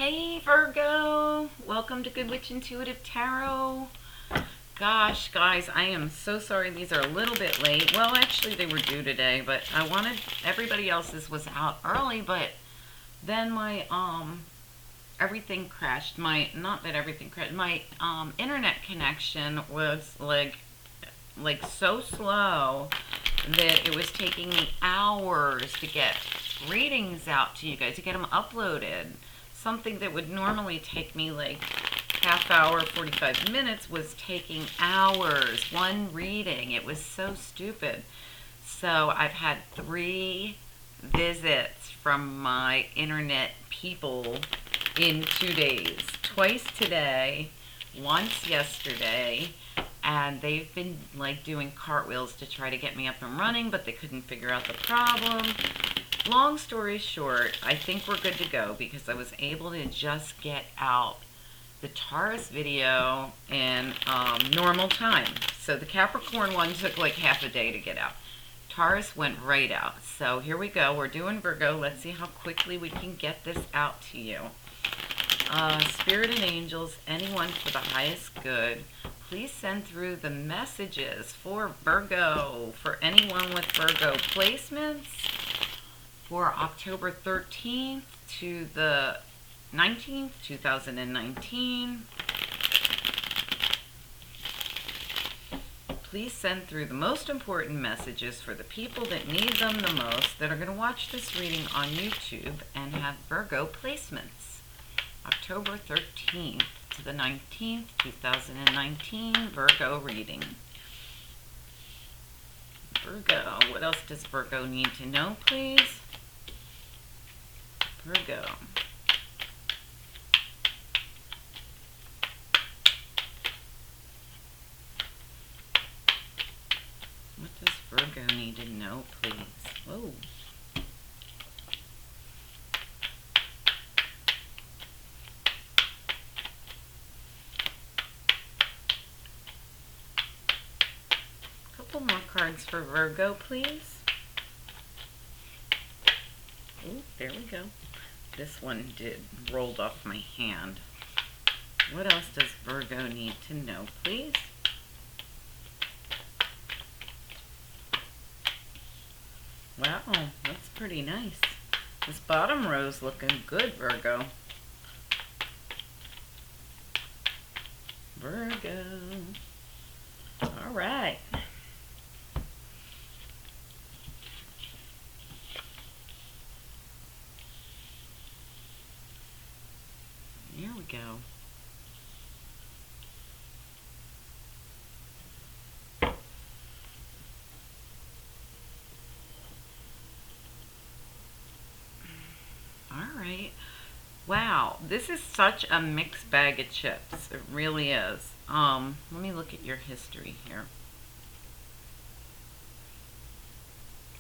Hey Virgo, welcome to Good Witch Intuitive Tarot. Gosh, guys, I am so sorry these are a little bit late. Well, actually they were due today, but I wanted, everybody else's was out early, but then my, everything crashed. Not that everything crashed, my, internet connection was like so slow that it was taking me hours to get readings out to you guys, to get them uploaded. Something that would normally take me like half hour, 45 minutes was taking hours. One reading. It was so stupid. So I've had 3 visits from my internet people in 2 days. Twice today, once yesterday, and they've been like doing cartwheels to try to get me up and running, but they couldn't figure out the problem. Long story short, I think we're good to go because I was able to just get out the Taurus video in normal time. So the Capricorn one took like half a day to get out. Taurus went right out. So here we go. We're doing Virgo. Let's see how quickly we can get this out to you. Spirit and angels, anyone for the highest good, please send through the messages for Virgo, for anyone with Virgo placements, for October 13th to the 19th, 2019. Please send through the most important messages for the people that need them the most, that are going to watch this reading on YouTube and have Virgo placements. October 13th to the 19th, 2019, Virgo reading. Virgo, what else does Virgo need to know, please? Virgo. What does Virgo need to know, please? Whoa. Couple more cards for Virgo, please. Oh, there we go. This one rolled off my hand. What else does Virgo need to know, please? Wow, that's pretty nice. This bottom row's looking good, Virgo. Virgo. All right. Here we go. All right. Wow, this is such a mixed bag of chips. It really is. Let me look at your history here.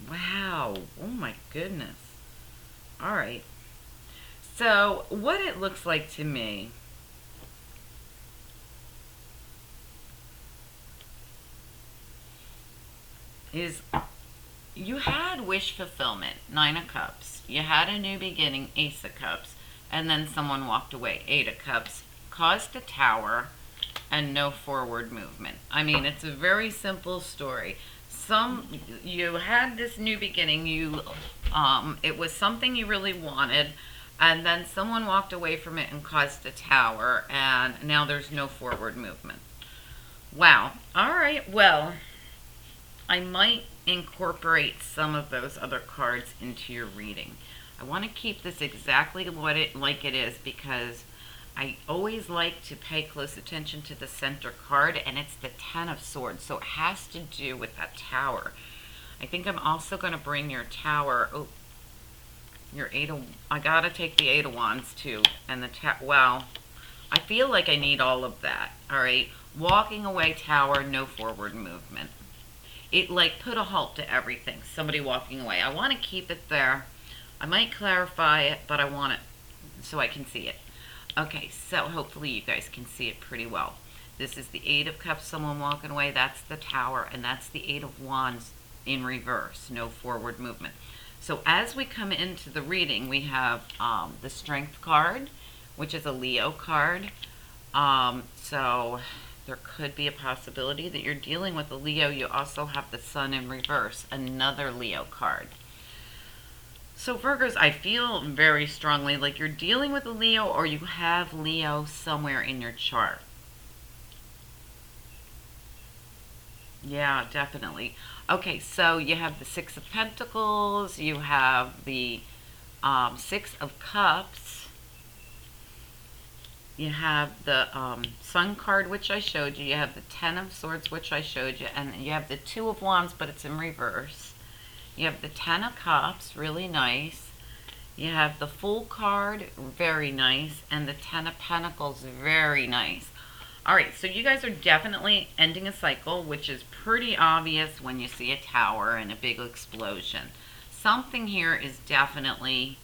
Wow. Oh my goodness. All right. So, what it looks like to me is you had wish fulfillment, 9 of Cups. You had a new beginning, Ace of Cups. And then someone walked away, 8 of Cups. Caused a tower and no forward movement. I mean, it's a very simple story. You had this new beginning. It was something you really wanted. And then someone walked away from it and caused a tower, and now there's no forward movement. Wow. All right. Well, I might incorporate some of those other cards into your reading. I want to keep this exactly like it is because I always like to pay close attention to the center card, and it's the 10 of Swords, so it has to do with that tower. I think I'm also going to bring your tower... Oh. I gotta take the 8 of Wands too, and well, I feel like I need all of that. All right, walking away, tower, no forward movement. It like put a halt to everything. Somebody walking away. I want to keep it there. I might clarify it, but I want it so I can see it. Okay, so hopefully you guys can see it pretty well. This is the 8 of Cups, someone walking away. That's the tower, and that's the 8 of Wands in reverse, no forward movement. So as we come into the reading, we have the Strength card, which is a Leo card. So there could be a possibility that you're dealing with a Leo. You also have the Sun in reverse, another Leo card. So Virgos, I feel very strongly like you're dealing with a Leo or you have Leo somewhere in your chart. Yeah, definitely. Okay, so you have the Six of Pentacles, you have the Six of Cups, you have the Sun card, which I showed you, you have the Ten of Swords, which I showed you, and you have the Two of Wands, but it's in reverse. You have the Ten of Cups, really nice. You have the Fool card, very nice, and the Ten of Pentacles, very nice. All right, so you guys are definitely ending a cycle, which is pretty obvious when you see a tower and a big explosion. Something here is definitely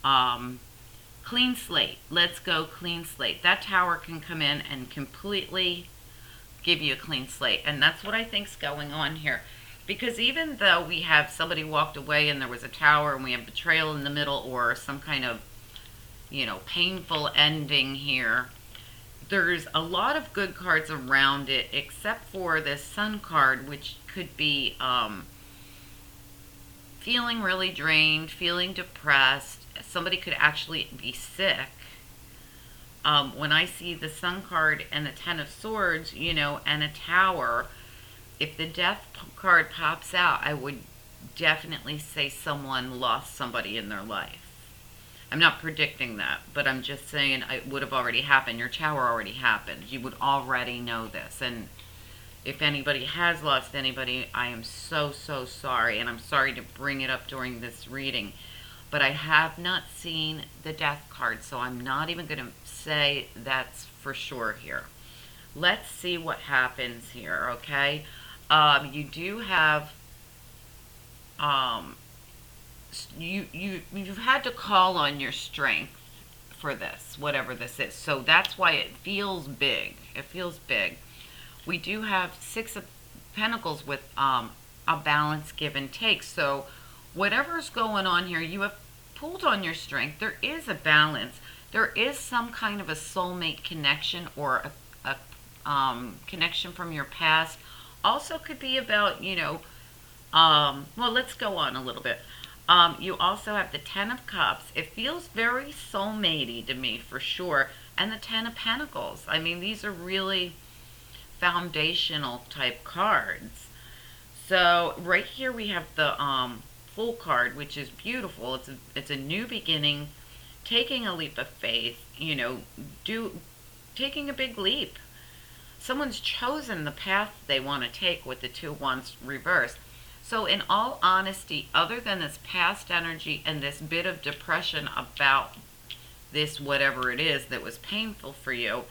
clean slate. Let's go clean slate. That tower can come in and completely give you a clean slate, and that's what I think's going on here. Because even though we have somebody walked away and there was a tower and we have betrayal in the middle or some kind of, you know, painful ending here, there's a lot of good cards around it, except for this Sun card, which could be feeling really drained, feeling depressed. Somebody could actually be sick. When I see the Sun card and the Ten of Swords, you know, and a tower, if the Death card pops out, I would definitely say someone lost somebody in their life. I'm not predicting that, but I'm just saying it would have already happened. Your tower already happened. You would already know this. And if anybody has lost anybody, I am so, so sorry. And I'm sorry to bring it up during this reading. But I have not seen the Death card, so I'm not even going to say that's for sure here. Let's see what happens here, okay? You do have... You've had to call on your strength for this, whatever this is. So that's why it feels big. It feels big. We do have Six of Pentacles with a balance, give and take. So whatever's going on here, you have pulled on your strength. There is a balance. There is some kind of a soulmate connection or a connection from your past. Also could be about, you know, well, let's go on a little bit. You also have the Ten of Cups. It feels very soulmatey to me for sure. And the Ten of Pentacles. I mean, these are really foundational type cards. So right here we have the Fool card, which is beautiful. It's a new beginning, taking a leap of faith, you know, taking a big leap. Someone's chosen the path they want to take with the Two of Wands reversed. So in all honesty, other than this past energy and this bit of depression about this whatever it is that was painful for you,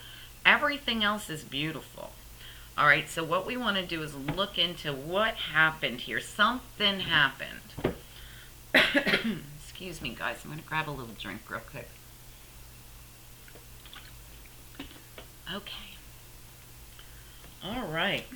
everything else is beautiful. All right, so what we want to do is look into what happened here. Something happened. Excuse me, guys. I'm going to grab a little drink real quick. Okay. All right.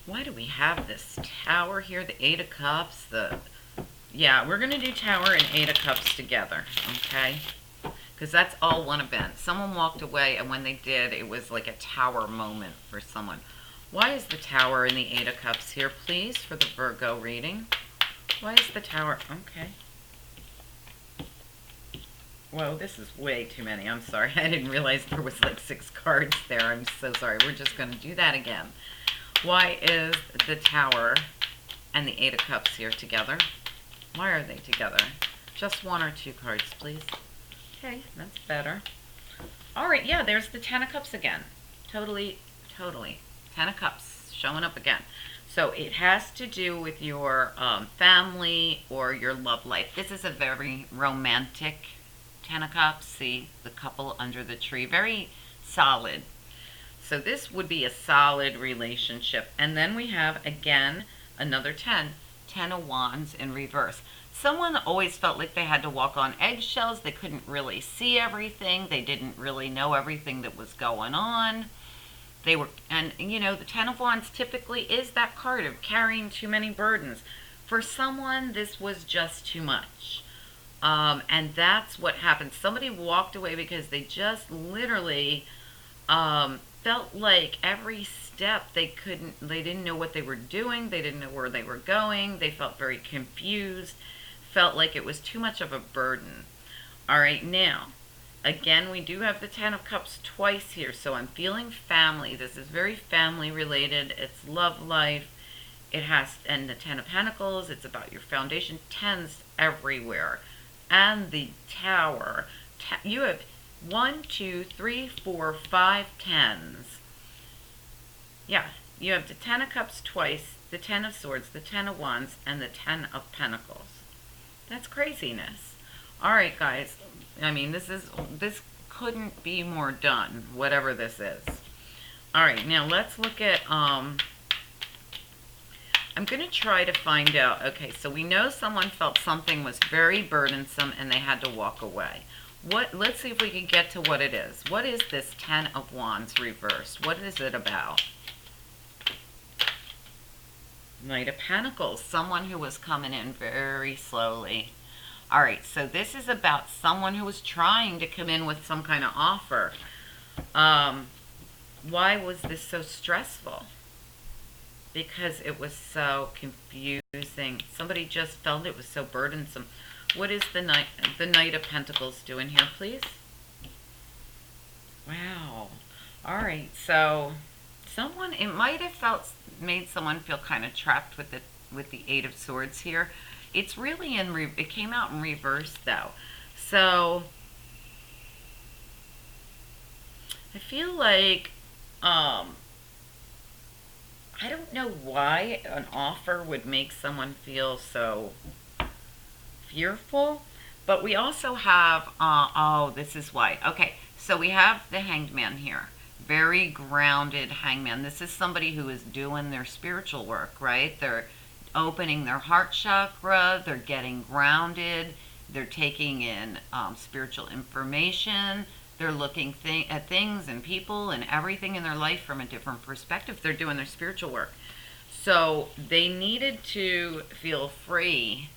Why do we have this Tower here? The Eight of Cups, yeah, we're going to do Tower and Eight of Cups together, okay? Because that's all one event. Someone walked away, and when they did, it was like a Tower moment for someone. Why is the Tower and the Eight of Cups here, please, for the Virgo reading? Why is the Tower? Okay. Whoa, this is way too many. I'm sorry. I didn't realize there was like 6 cards there. I'm so sorry. We're just going to do that again. Why is the Tower and the Eight of Cups here together? Why are they together? Just 1 or 2 cards, please. Okay, that's better. All right, yeah, there's the Ten of Cups again. Totally. Ten of Cups showing up again. So it has to do with your family or your love life. This is a very romantic Ten of Cups. See the couple under the tree. Very solid. So this would be a solid relationship. And then we have, again, another 10. 10 of Wands in reverse. Someone always felt like they had to walk on eggshells. They couldn't really see everything. They didn't really know everything that was going on. They were, and you know, the Ten of Wands typically is that card of carrying too many burdens. For someone, this was just too much. And that's what happened. Somebody walked away because they just literally felt like every step they didn't know what they were doing. They didn't know where they were going. They felt very confused, felt like it was too much of a burden. All right, now, again, we do have the Ten of Cups twice here, so I'm feeling family. This is very family related. It's love life. It has, and the Ten of Pentacles, it's about your foundation. Tens everywhere. And the Tower. You have 1, 2, 3, 4, 5 tens. Yeah, you have the Ten of Cups twice, the Ten of Swords, the Ten of Wands, and the Ten of Pentacles. That's craziness. All right, guys. I mean, this couldn't be more done, whatever this is. All right, now let's look at I'm going to try to find out. Okay, so we know someone felt something was very burdensome and they had to walk away. Let's see if we can get to what it is. What is this Ten of Wands reversed? What is it about? Knight of Pentacles, someone who was coming in very slowly. All right, so this is about someone who was trying to come in with some kind of offer. Why was this so stressful? Because it was so confusing. Somebody just felt it was so burdensome. What is the Knight of Pentacles doing here, please? Wow. All right, so someone, it might have made someone feel kind of trapped with the Eight of Swords here. It's really it came out in reverse though. So I feel like I don't know why an offer would make someone feel so fearful, but we also have, oh, this is why. Okay, so we have the Hanged Man here. Very grounded hangman. This is somebody who is doing their spiritual work, right? They're opening their heart chakra. They're getting grounded. They're taking in spiritual information. They're looking at things and people and everything in their life from a different perspective. They're doing their spiritual work. So they needed to feel free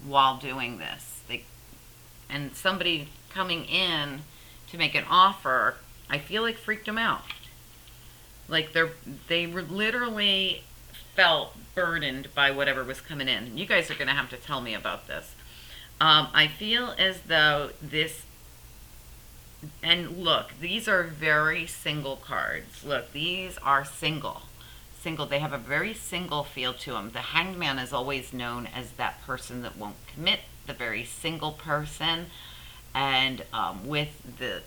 while doing this. And somebody coming in to make an offer, I feel like freaked them out. Like they literally felt burdened by whatever was coming in. You guys are going to have to tell me about this. I feel as though this, and look, these are very single cards. Look, these are single. They have a very single feel to them. The Hanged Man is always known as that person that won't commit, the very single person. And with the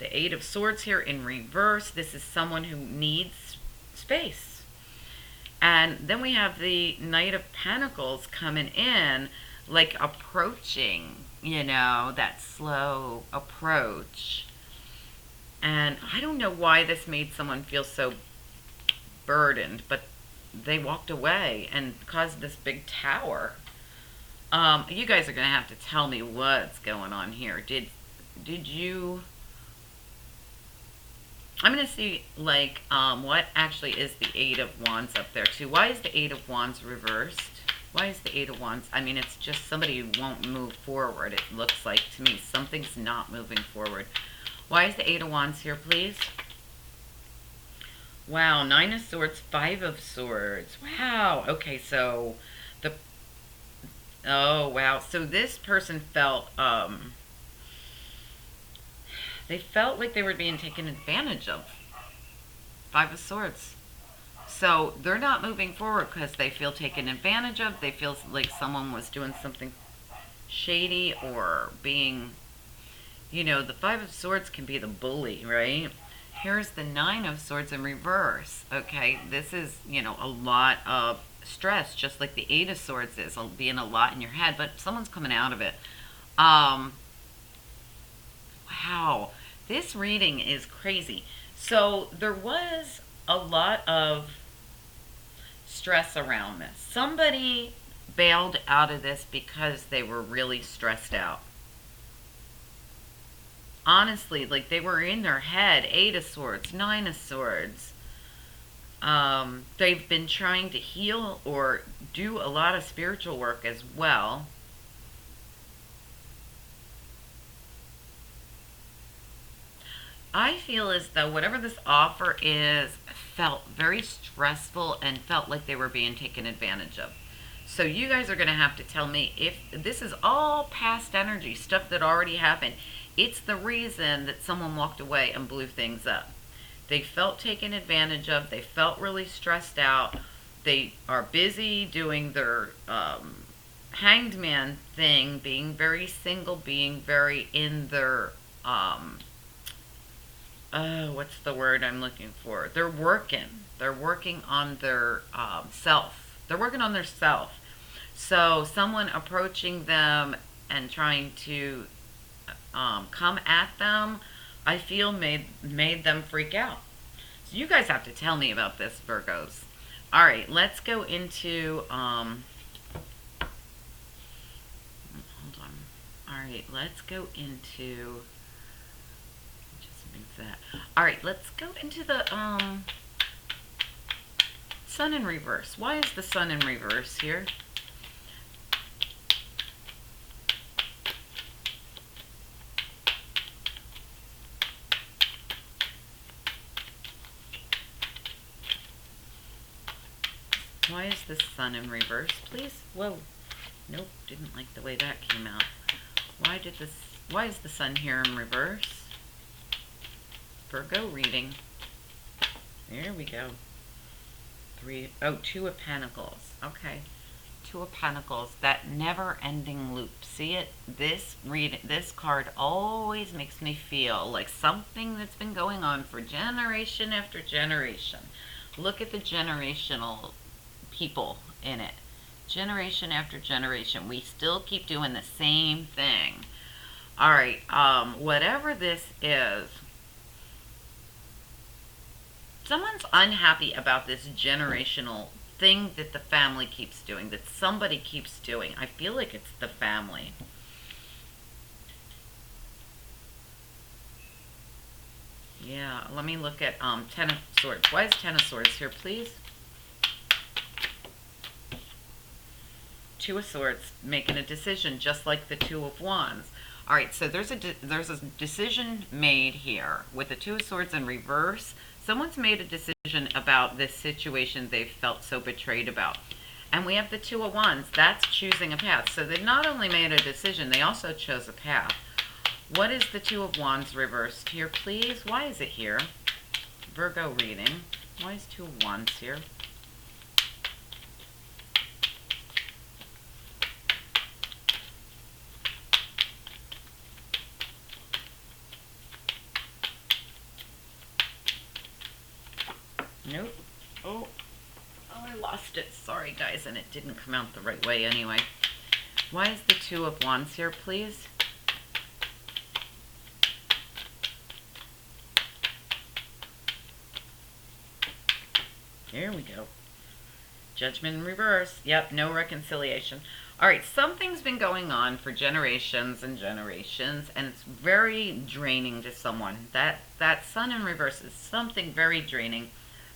Eight of Swords here in reverse, this is someone who needs space. And then we have the Knight of Pentacles coming in, like approaching, you know, that slow approach. And I don't know why this made someone feel so burdened, but they walked away and caused this big tower. You guys are going to have to tell me what's going on here. Did you... I'm going to see, like, what actually is the Eight of Wands up there, too. Why is the Eight of Wands reversed? Why is the Eight of Wands? I mean, it's just somebody who won't move forward. It looks like to me something's not moving forward. Why is the Eight of Wands here, please? Wow, Nine of Swords, Five of Swords. Wow. Okay, so oh, wow. So this person felt, they felt like they were being taken advantage of. Five of Swords. So they're not moving forward because they feel taken advantage of. They feel like someone was doing something shady or being, you know, the Five of Swords can be the bully, right? Here's the Nine of Swords in reverse. Okay, this is, you know, a lot of stress, just like the Eight of Swords is, being a lot in your head, but someone's coming out of it. Wow, this reading is crazy. So there was a lot of stress around this. Somebody bailed out of this because they were really stressed out. Honestly, like they were in their head. 8 of Swords, 9 of Swords. They've been trying to heal or do a lot of spiritual work as well. I feel as though whatever this offer is felt very stressful and felt like they were being taken advantage of. So you guys are going to have to tell me if this is all past energy, stuff that already happened. It's the reason that someone walked away and blew things up. They felt taken advantage of. They felt really stressed out. They are busy doing their hanged man thing, being very single, being very in their what's the word I'm looking for? They're working. They're working on their self. They're working on their self. So someone approaching them and trying to come at them, I feel made them freak out. So you guys have to tell me about this, Virgos. All right, let's go into hold on. All right, let's go into that. All right, let's go into the Sun in reverse. Why is the Sun in reverse here? Why is the Sun in reverse, please? Whoa. Nope, didn't like the way that came out. Why is the Sun here in reverse? Virgo reading. There we go. 2 of Pentacles. Okay. 2 of Pentacles. That never-ending loop. See it? This card always makes me feel like something that's been going on for generation after generation. Look at the generational people in it. Generation after generation. We still keep doing the same thing. All right. Whatever this is, someone's unhappy about this generational thing that the family keeps doing, that somebody keeps doing. I feel like it's the family. Yeah, let me look at 10 of Swords. Why is 10 of Swords here, please? 2 of Swords, making a decision, just like the 2 of Wands. All right, so there's a decision made here with the 2 of Swords in reverse. Someone's made a decision about this situation they've felt so betrayed about. And we have the 2 of Wands. That's choosing a path. So they not only made a decision, they also chose a path. What is the 2 of Wands reversed here, please? Why is it here? Virgo reading. Why is 2 of Wands here? Nope. Oh, I lost it. Sorry, guys, and it didn't come out the right way anyway. Why is the 2 of Wands here, please? There we go. Judgment in reverse. Yep, no reconciliation. All right, something's been going on for generations and generations, and it's very draining to someone. That Sun in reverse is something very draining.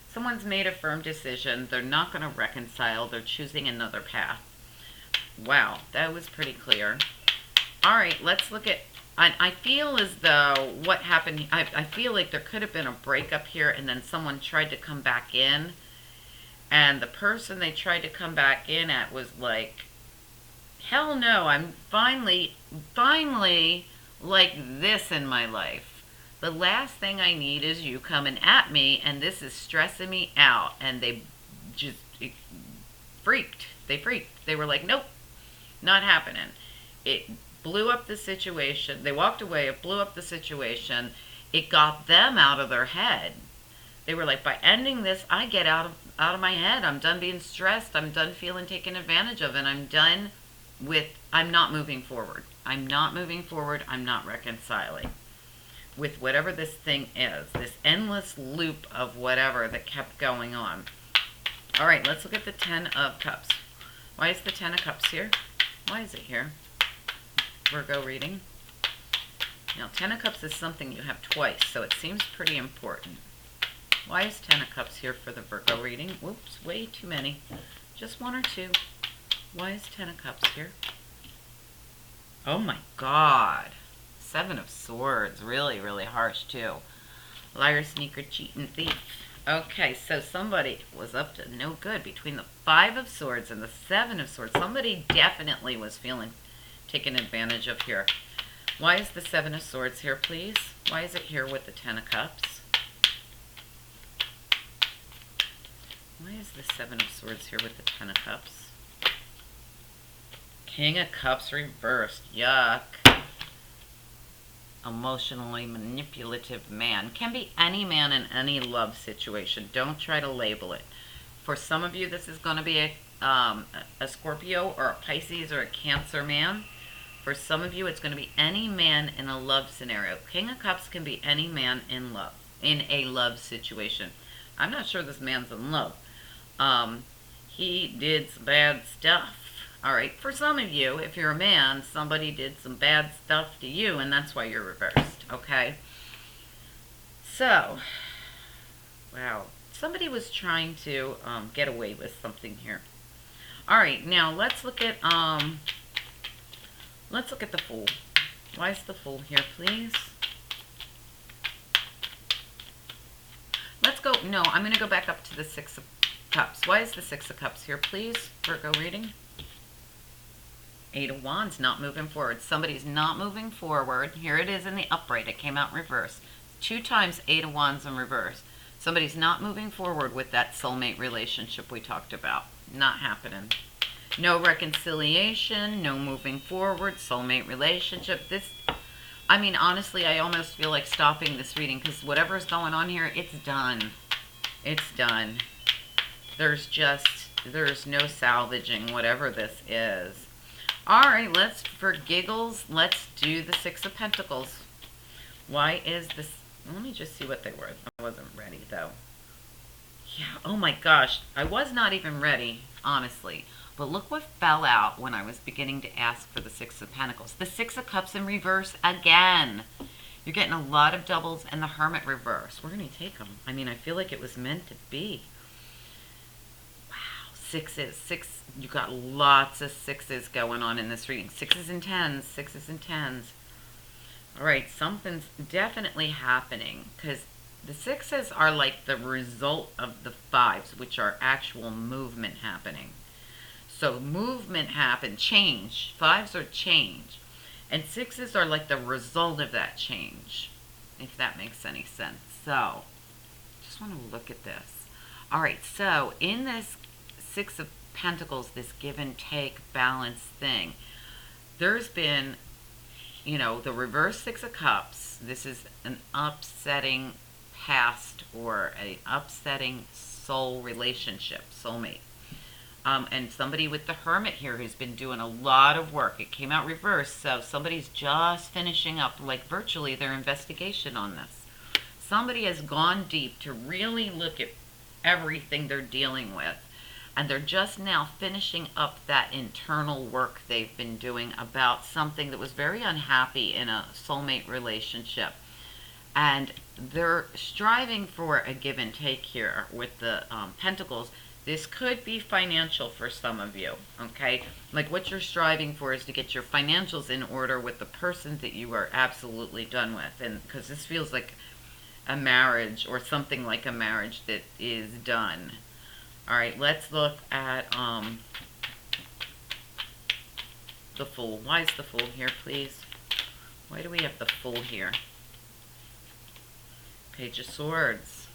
Someone's made a firm decision. They're not going to reconcile. They're choosing another path. Wow, that was pretty clear. All right, let's look at... I feel as though what happened... I feel like there could have been a breakup here, and then someone tried to come back in. And the person they tried to come back in at was like, hell no, I'm finally like this in my life. The last thing I need is you coming at me, and this is stressing me out. And they just freaked. They freaked. They were like, nope, not happening. It blew up the situation. They walked away. It blew up the situation. It got them out of their head. They were like, by ending this, I get out of my head. I'm done being stressed. I'm done feeling taken advantage of, and I'm done with, I'm not moving forward. I'm not moving forward. I'm not reconciling with whatever this thing is, this endless loop of whatever that kept going on. All right, let's look at the 10 of Cups. Why is the Ten of Cups here? Why is it here? Virgo reading. Now, Ten of Cups is something you have twice, so it seems pretty important. Why is Ten of Cups here for the Virgo reading? Whoops, way too many. Just one or two. Why is Ten of Cups here? Oh my God. Seven of Swords. Really, really harsh too. Liar, sneaker, cheating, thief. Okay, so somebody was up to no good between the Five of Swords and the Seven of Swords. Somebody definitely was feeling taken advantage of here. Why is the Seven of Swords here, please? Why is it here with the Ten of Cups? Why is the Seven of Swords here with the Ten of Cups? King of Cups reversed. Yuck. Emotionally manipulative man. Can be any man in any love situation. Don't try to label it. For some of you, this is going to be a Scorpio or a Pisces or a Cancer man. For some of you, it's going to be any man in a love scenario. King of Cups can be any man in love, in a love situation. I'm not sure this man's in love. He did some bad stuff. All right, for some of you, if you're a man, somebody did some bad stuff to you, and that's why you're reversed, okay? So, wow. Somebody was trying to get away with something here. All right, now let's look at the Fool. Why is the Fool here, please? Let's go, no, I'm going to go back up to the Six of Cups. Why is the Six of Cups here, please? Virgo reading. Eight of Wands, not moving forward. Somebody's not moving forward. Here it is in the upright. It came out reverse. 2 times Eight of Wands in reverse. Somebody's not moving forward with that soulmate relationship we talked about. Not happening. No reconciliation, no moving forward, soulmate relationship. This, I mean, honestly, I almost feel like stopping this reading because whatever's going on here, it's done. It's done. There's no salvaging whatever this is. All right, for giggles, let's do the Six of Pentacles. Why is this? Let me just see what they were. I wasn't ready, though. Yeah, oh my gosh. I was not even ready, honestly. But look what fell out when I was beginning to ask for the Six of Pentacles. The Six of Cups in reverse again. You're getting a lot of doubles and the Hermit reverse. We're going to take them. I mean, I feel like it was meant to be. Sixes. You got lots of sixes going on in this reading. Sixes and tens. Sixes and tens. All right, something's definitely happening because the sixes are like the result of the fives, which are actual movement happening. So movement happened, change. Fives are change. And sixes are like the result of that change, if that makes any sense. So, just want to look at this. All right, so in this Six of Pentacles, this give and take balance thing, there's been, you know, the reverse Six of Cups. This is an upsetting past or an upsetting soul relationship, soulmate. And somebody with the Hermit here who's been doing a lot of work. It came out reverse, so somebody's just finishing up, like virtually, their investigation on this. Somebody has gone deep to really look at everything they're dealing with. And they're just now finishing up that internal work they've been doing about something that was very unhappy in a soulmate relationship. And they're striving for a give and take here with the Pentacles. This could be financial for some of you, okay? Like what you're striving for is to get your financials in order with the person that you are absolutely done with. And because this feels like a marriage or something like a marriage that is done. All right, let's look at the Fool. Why is the Fool here, please? Why do we have the Fool here? Page of Swords.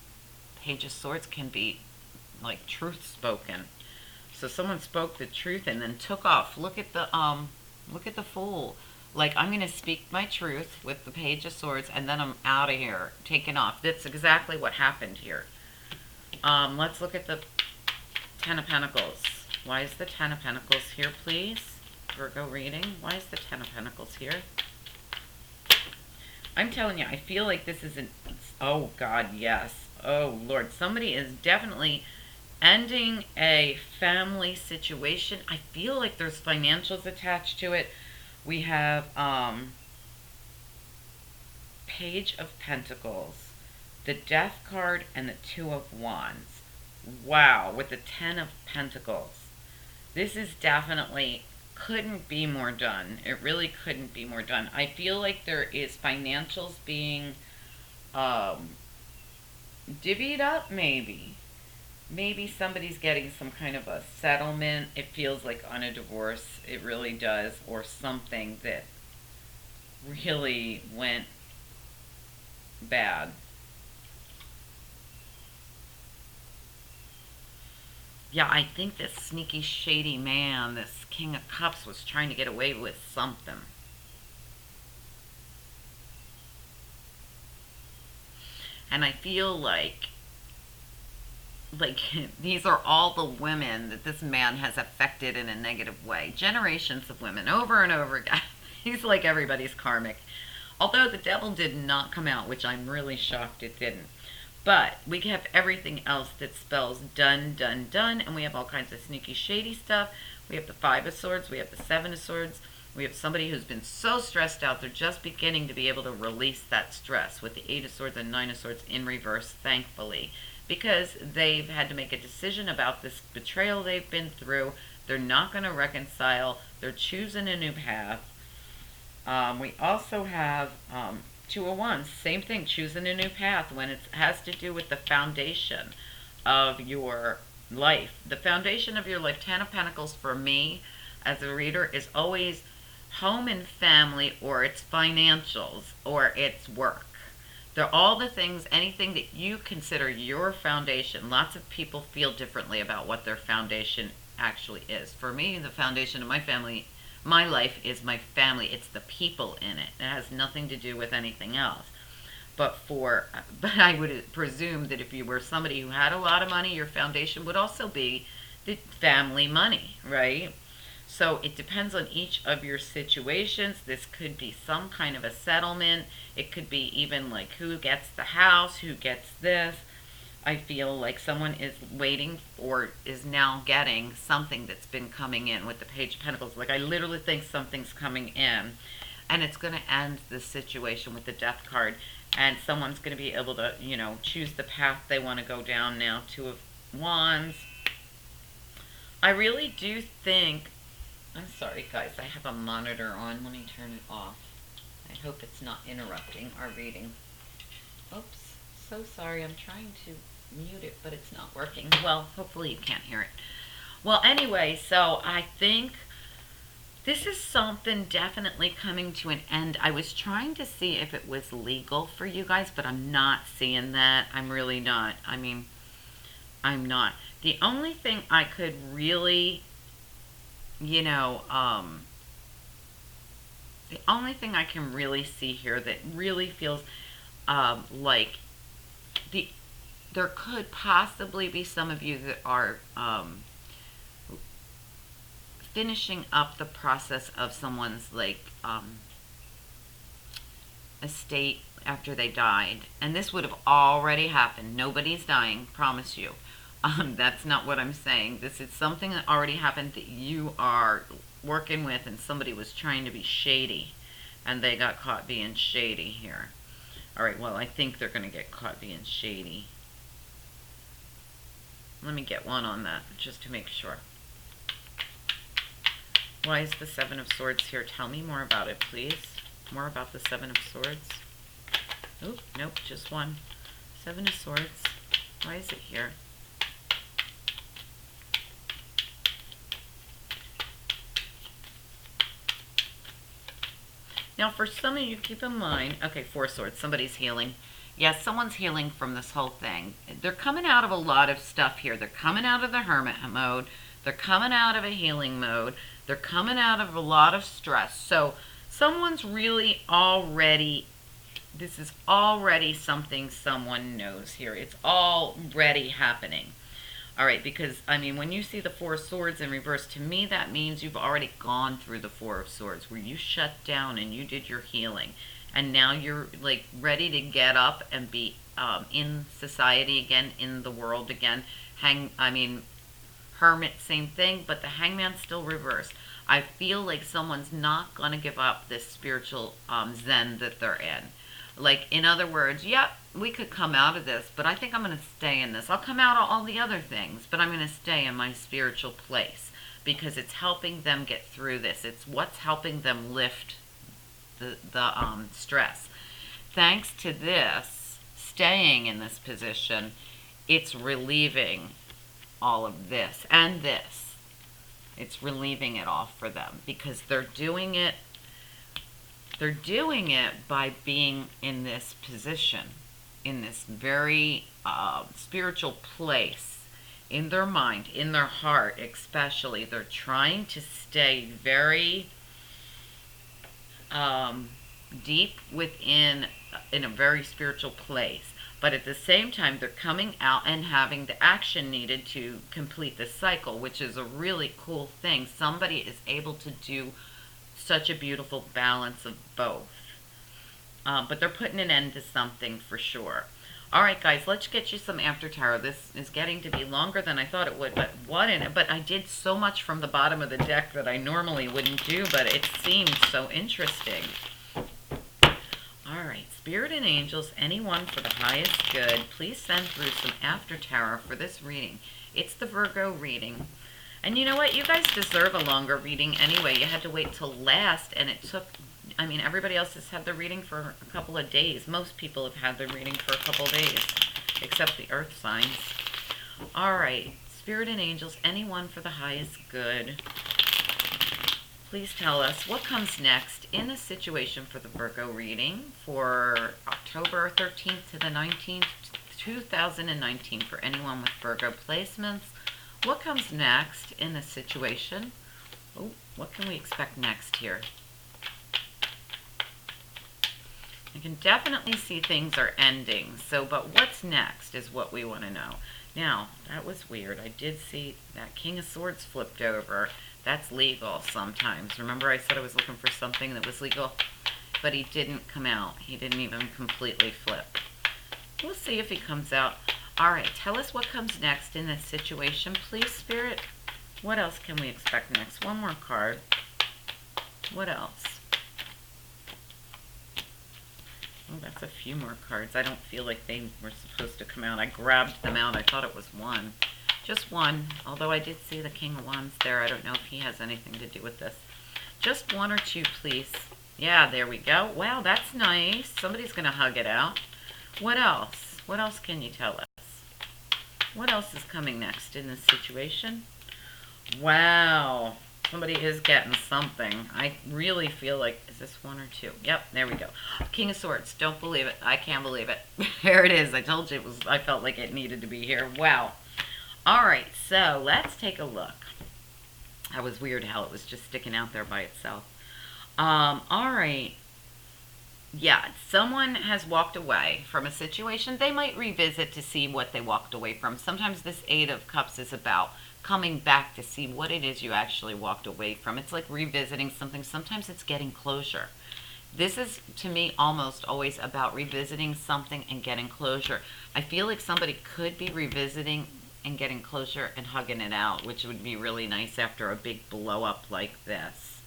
Page of Swords can be like truth spoken. So someone spoke the truth and then took off. Look at the Fool. Like, I'm going to speak my truth with the Page of Swords and then I'm out of here, taking off. That's exactly what happened here. Let's look at the Ten of Pentacles. Why is the Ten of Pentacles here, please? Virgo reading. Why is the Ten of Pentacles here? I'm telling you, I feel like this is an... Oh, God, yes. Oh, Lord. Somebody is definitely ending a family situation. I feel like there's financials attached to it. We have Page of Pentacles, the Death card, and the Two of Wands. Wow, with the Ten of Pentacles. This is definitely couldn't be more done. It really couldn't be more done. I feel like there is financials being um, divvied up, maybe. Maybe somebody's getting some kind of a settlement. It feels like on a divorce. It really does. Or something that really went bad. Yeah, I think this sneaky, shady man, this King of Cups, was trying to get away with something. And I feel like these are all the women that this man has affected in a negative way. Generations of women over and over again. He's like everybody's karmic. Although the devil did not come out, which I'm really shocked it didn't. But we have everything else that spells done, done, done. And we have all kinds of sneaky, shady stuff. We have the Five of Swords. We have the Seven of Swords. We have somebody who's been so stressed out, they're just beginning to be able to release that stress with the Eight of Swords and Nine of Swords in reverse, thankfully. Because they've had to make a decision about this betrayal they've been through. They're not going to reconcile. They're choosing a new path. We also have Two of Wands. Same thing, choosing a new path when it has to do with the foundation of your life. The foundation of your life, Ten of Pentacles for me as a reader is always home and family, or it's financials, or it's work. They're all the things, anything that you consider your foundation. Lots of people feel differently about what their foundation actually is. For me, the foundation of my family, my life, is my family. It's the people in it. It has nothing to do with anything else. But I would presume that if you were somebody who had a lot of money, your foundation would also be the family money, right? So it depends on each of your situations. This could be some kind of a settlement. It could be even like who gets the house, who gets this. I feel like someone is waiting or is now getting something that's been coming in with the Page of Pentacles. Like I literally think something's coming in and it's going to end the situation with the Death card. And someone's going to be able to, choose the path they want to go down now. Two of Wands. I really do think... I'm sorry, guys. I have a monitor on. Let me turn it off. I hope it's not interrupting our reading. Oops. So sorry. I'm trying to mute it, but it's not working. Well, hopefully you can't hear it. Well, anyway, so I think this is something definitely coming to an end. I was trying to see if it was legal for you guys, but I'm not seeing that. I'm really not. I mean, I'm not. The only thing I could really... the only thing I can really see here that really feels like there could possibly be some of you that are finishing up the process of someone's estate after they died, and this would have already happened. Nobody's dying, promise you. That's not what I'm saying. This is something that already happened that you are working with, and somebody was trying to be shady, and they got caught being shady here. All right, well, I think they're going to get caught being shady. Let me get one on that, just to make sure. Why is the Seven of Swords here? Tell me more about it, please. More about the Seven of Swords. Oop, nope, just one. Seven of Swords. Why is it here? Now, for some of you, keep in mind, okay, Four of Swords, somebody's healing. Yes, someone's healing from this whole thing. They're coming out of a lot of stuff here. They're coming out of the hermit mode. They're coming out of a healing mode. They're coming out of a lot of stress. So someone's really already, this is already something someone knows here. It's already happening. All right, because, I mean, when you see the Four of Swords in reverse, to me that means you've already gone through the Four of Swords, where you shut down and you did your healing. And now you're, ready to get up and be in society again, in the world again, Hermit, same thing, but the Hangman's still reversed. I feel like someone's not going to give up this spiritual zen that they're in. Like, in other words, yep, we could come out of this, but I think I'm going to stay in this. I'll come out of all the other things, but I'm going to stay in my spiritual place because it's helping them get through this. It's what's helping them lift the stress. Thanks to this, staying in this position, it's relieving all of this and this. It's relieving it all for them because they're doing it by being in this position, in this very spiritual place, in their mind, in their heart especially. They're trying to stay very deep within, in a very spiritual place. But at the same time, they're coming out and having the action needed to complete the cycle, which is a really cool thing. Somebody is able to do such a beautiful balance of both. But they're putting an end to something for sure. All right, guys, let's get you some after tarot. This is getting to be longer than I thought it would, but but I did so much from the bottom of the deck that I normally wouldn't do, but it seemed so interesting. All right, Spirit and Angels, anyone for the highest good, please send through some after tarot for this reading. It's the Virgo reading. And you know what? You guys deserve a longer reading anyway. You had to wait till last, and it took, everybody else has had the reading for a couple of days. Most people have had the reading for a couple of days, except the earth signs. All right, Spirit and Angels, anyone for the highest good, please tell us what comes next in the situation for the Virgo reading for October 13th to the 19th, 2019 for anyone with Virgo placements. What comes next in the situation? Oh, what can we expect next here? I can definitely see things are ending. But what's next is what we want to know. Now, that was weird. I did see that King of Swords flipped over. That's legal sometimes. Remember I said I was looking for something that was legal? But he didn't come out. He didn't even completely flip. We'll see if he comes out. All right, tell us what comes next in this situation, please, Spirit. What else can we expect next? One more card. What else? Oh, that's a few more cards. I don't feel like they were supposed to come out. I grabbed them out. I thought it was one. Just one, although I did see the King of Wands there. I don't know if he has anything to do with this. Just one or two, please. Yeah, there we go. Wow, that's nice. Somebody's going to hug it out. What else? What else can you tell us? What else is coming next in this situation? Wow. Somebody is getting something. I really feel like, is this one or two? Yep, there we go. King of Swords. Don't believe it. I can't believe it. There it is. I told you I felt like it needed to be here. Wow. All right, so let's take a look. That was weird how it was just sticking out there by itself. All right. Yeah, someone has walked away from a situation. They might revisit to see what they walked away from. Sometimes this Eight of Cups is about coming back to see what it is you actually walked away from. It's like revisiting something. Sometimes it's getting closure. This is, to me, almost always about revisiting something and getting closure. I feel like somebody could be revisiting and getting closure and hugging it out, which would be really nice after a big blow up like this.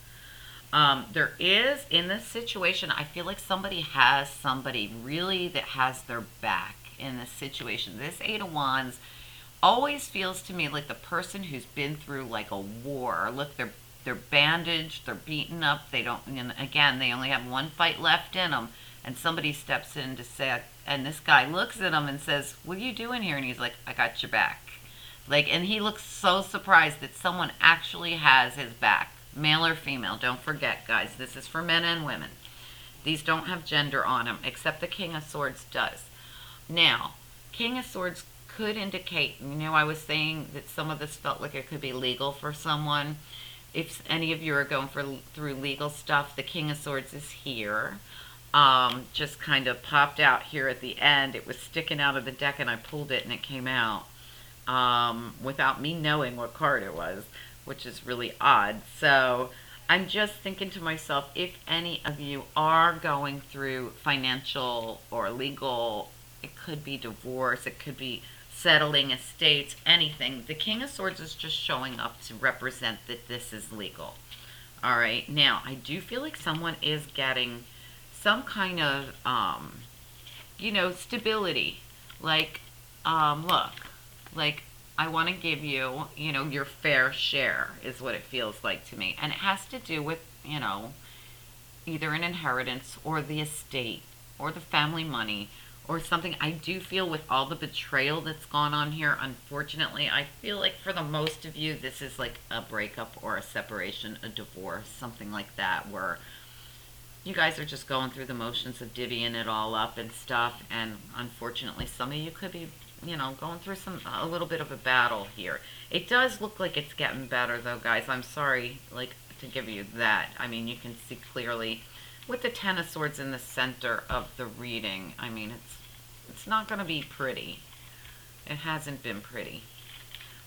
There is, in this situation, I feel like somebody has somebody really that has their back in this situation. This Eight of Wands always feels to me like the person who's been through like a war. Look, they're bandaged, they're beaten up, they don't, and again, they only have one fight left in them, and somebody steps in to say, and this guy looks at him and says, what are you doing here? And he's like, I got your back. Like, and he looks so surprised that someone actually has his back. Male or female, don't forget, guys, this is for men and women. These don't have gender on them, except the King of Swords does. Now, King of Swords could indicate, I was saying that some of this felt like it could be legal for someone. If any of you are going through legal stuff, the King of Swords is here. Just kind of popped out here at the end. It was sticking out of the deck, and I pulled it, and it came out without me knowing what card it was, which is really odd. So I'm just thinking to myself, if any of you are going through financial or legal, it could be divorce, it could be settling estates, anything. The King of Swords is just showing up to represent that this is legal. All right. Now, I do feel like someone is getting some kind of, stability. Like, look, like, I want to give you, your fair share is what it feels like to me. And it has to do with, either an inheritance or the estate or the family money or something. I do feel with all the betrayal that's gone on here, unfortunately, I feel like for the most of you, this is like a breakup or a separation, a divorce, something like that, where you guys are just going through the motions of divvying it all up and stuff. And unfortunately, some of you could be, going through a little bit of a battle here. It does look like it's getting better though, guys. I'm sorry, like, to give you that. I mean, you can see clearly with the Ten of Swords in the center of the reading. I mean, it's not going to be pretty. It hasn't been pretty.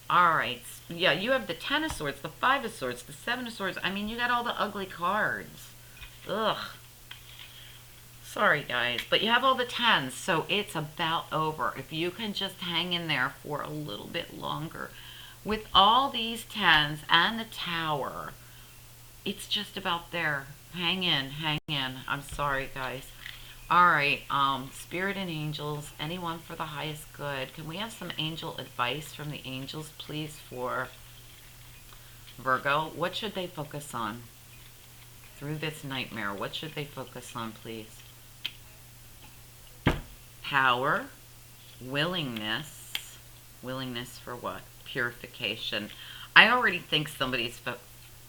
All right. Yeah, you have the Ten of Swords, the Five of Swords, the Seven of Swords. I mean, you got all the ugly cards. Ugh. Sorry, guys. But you have all the tens, so it's about over. If you can just hang in there for a little bit longer. With all these tens and the Tower, it's just about there. Hang in, hang in. I'm sorry, guys. All right, Spirit and angels, anyone for the highest good. Can we have some angel advice from the angels, please, for Virgo? What should they focus on through this nightmare? What should they focus on, please? Power, willingness. Willingness for what? Purification. I already think somebody's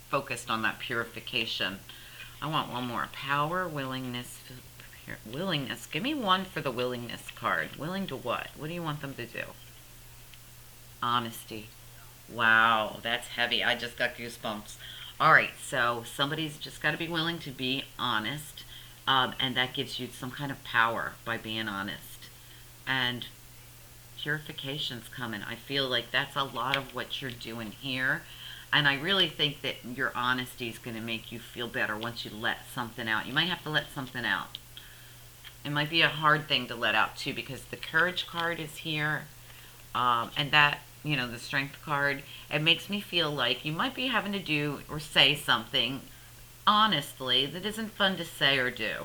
focused on that purification. I want one more. Power, willingness, willingness. Give me one for the willingness card. Willing to what? What do you want them to do? Honesty. Wow, that's heavy. I just got goosebumps. All right, so somebody's just got to be willing to be honest, and that gives you some kind of power by being honest. And purification's coming. I feel like that's a lot of what you're doing here. And I really think that your honesty is going to make you feel better once you let something out. You might have to let something out. It might be a hard thing to let out too, because the courage card is here. And that, the strength card, it makes me feel like you might be having to do or say something honestly that isn't fun to say or do.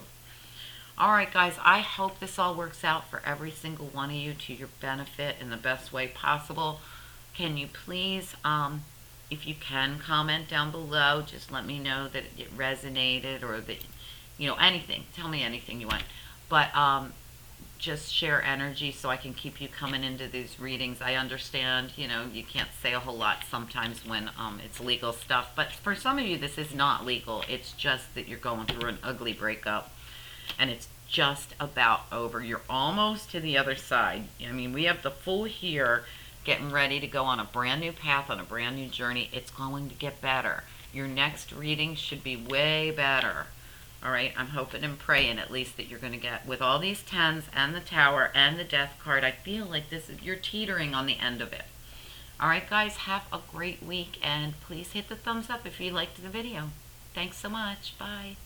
All right, guys, I hope this all works out for every single one of you to your benefit in the best way possible. Can you please, if you can, comment down below. Just let me know that it resonated, or that, anything. Tell me anything you want. But just share energy so I can keep you coming into these readings. I understand, you can't say a whole lot sometimes when it's legal stuff. But for some of you, this is not legal. It's just that you're going through an ugly breakup. And it's just about over. You're almost to the other side. I mean, we have the Fool here, getting ready to go on a brand new path, on a brand new journey. It's going to get better. Your next reading should be way better. All right, I'm hoping and praying at least that you're going to get, with all these tens and the Tower and the Death card, I feel like you're teetering on the end of it. All right, guys, have a great week, and please hit the thumbs up if you liked the video. Thanks so much. Bye.